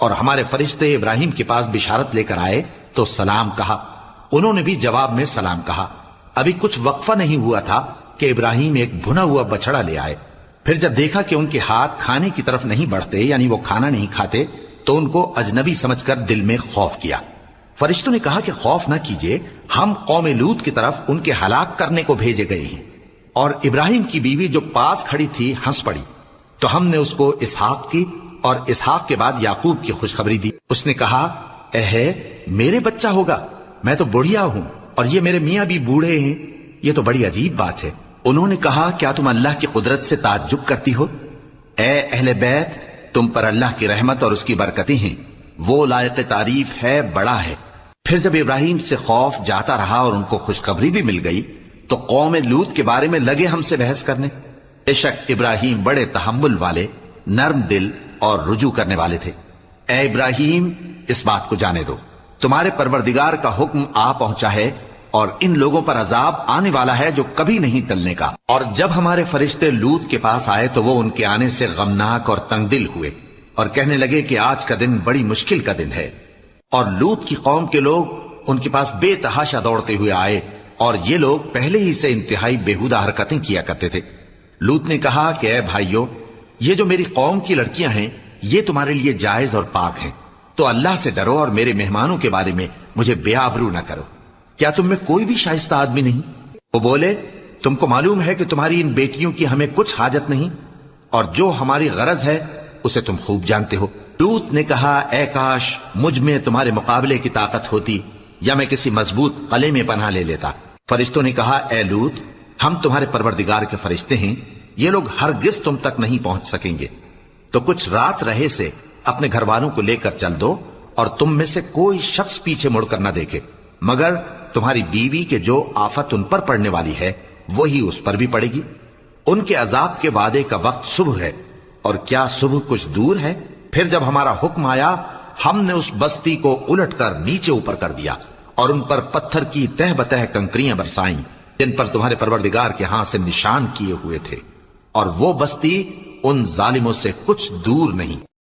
اور ہمارے فرشتے ابراہیم کے پاس بشارت لے کر آئے تو سلام کہا، انہوں نے بھی جواب میں سلام کہا۔ ابھی کچھ وقفہ نہیں ہوا تھا کہ ابراہیم ایک بھنا ہوا بچڑا لے آئے۔ پھر جب دیکھا کہ ان کے ہاتھ کھانے کی طرف نہیں بڑھتے، یعنی وہ کھانا نہیں کھاتے، تو ان کو اجنبی سمجھ کر دل میں خوف کیا۔ فرشتوں نے کہا کہ خوف نہ کیجیے، ہم قوم لوط کی طرف ان کے ہلاک کرنے کو بھیجے گئے ہیں۔ اور ابراہیم کی بیوی جو پاس کھڑی تھی ہنس پڑی، تو ہم نے اس کو اسحاق کی اور اسحاق کے بعد یعقوب کی خوشخبری دی۔ اس نے کہا، اے میرے بچہ ہوگا، میں تو بڑھیا ہوں اور یہ میرے میاں بھی بوڑھے ہیں، یہ تو بڑی عجیب بات ہے۔ انہوں نے کہا، کیا تم اللہ کی قدرت سے تعجب کرتی ہو؟ اے اہل بیت، تم پر اللہ کی رحمت اور اس کی برکتیں ہیں، وہ لائق تعریف ہے، بڑا ہے۔ پھر جب ابراہیم سے خوف جاتا رہا اور ان کو خوشخبری بھی مل گئی تو قوم لوط کے بارے میں لگے ہم سے بحث کرنے۔ بے شک ابراہیم بڑے تحمل والے، نرم دل اور رجوع کرنے والے تھے۔ اے ابراہیم، اس بات کو جانے دو، تمہارے پروردگار کا حکم آ پہنچا ہے اور ان لوگوں پر عذاب آنے والا ہے جو کبھی نہیں ٹلنے کا۔ اور جب ہمارے فرشتے لوط کے پاس آئے تو وہ ان کے آنے سے غمناک اور تنگ دل ہوئے اور کہنے لگے کہ آج کا دن بڑی مشکل کا دن ہے۔ اور لوط کی قوم کے لوگ ان کے پاس بے تحاشا دوڑتے ہوئے آئے، اور یہ لوگ پہلے ہی سے انتہائی بےہودہ حرکتیں کیا کرتے تھے۔ لوط نے کہا کہ اے بھائیو، یہ جو میری قوم کی لڑکیاں ہیں یہ تمہارے لیے جائز اور پاک ہیں، تو اللہ سے ڈرو اور میرے مہمانوں کے بارے میں مجھے بے آبرو نہ کرو۔ کیا تم میں کوئی بھی شائستہ آدمی نہیں؟ وہ بولے، تم کو معلوم ہے کہ تمہاری ان بیٹیوں کی ہمیں کچھ حاجت نہیں، اور جو ہماری غرض ہے اسے تم خوب جانتے ہو۔ لوط نے کہا، اے کاش مجھ میں تمہارے مقابلے کی طاقت ہوتی، یا میں کسی مضبوط قلعے میں پناہ لے لیتا۔ فرشتوں نے کہا، اے لوط، ہم تمہارے پروردگار کے فرشتے ہیں، یہ لوگ ہرگز تم تک نہیں پہنچ سکیں گے، تو کچھ رات رہے سے اپنے گھر والوں کو لے کر چل دو، اور تم میں سے کوئی شخص پیچھے مڑ کر نہ دیکھے، مگر تمہاری بیوی کے جو آفت ان پر پڑنے والی ہے وہی اس پر بھی پڑے گی۔ ان کے عذاب کے وعدے کا وقت صبح ہے، اور کیا صبح کچھ دور ہے؟ پھر جب ہمارا حکم آیا ہم نے اس بستی کو الٹ کر نیچے اوپر کر دیا اور ان پر پتھر کی تہ بتہ کنکریاں برسائیں جن پر تمہارے پروردگار کے ہاں سے نشان کیے ہوئے تھے، اور وہ بستی ان ظالموں سے کچھ دور نہیں۔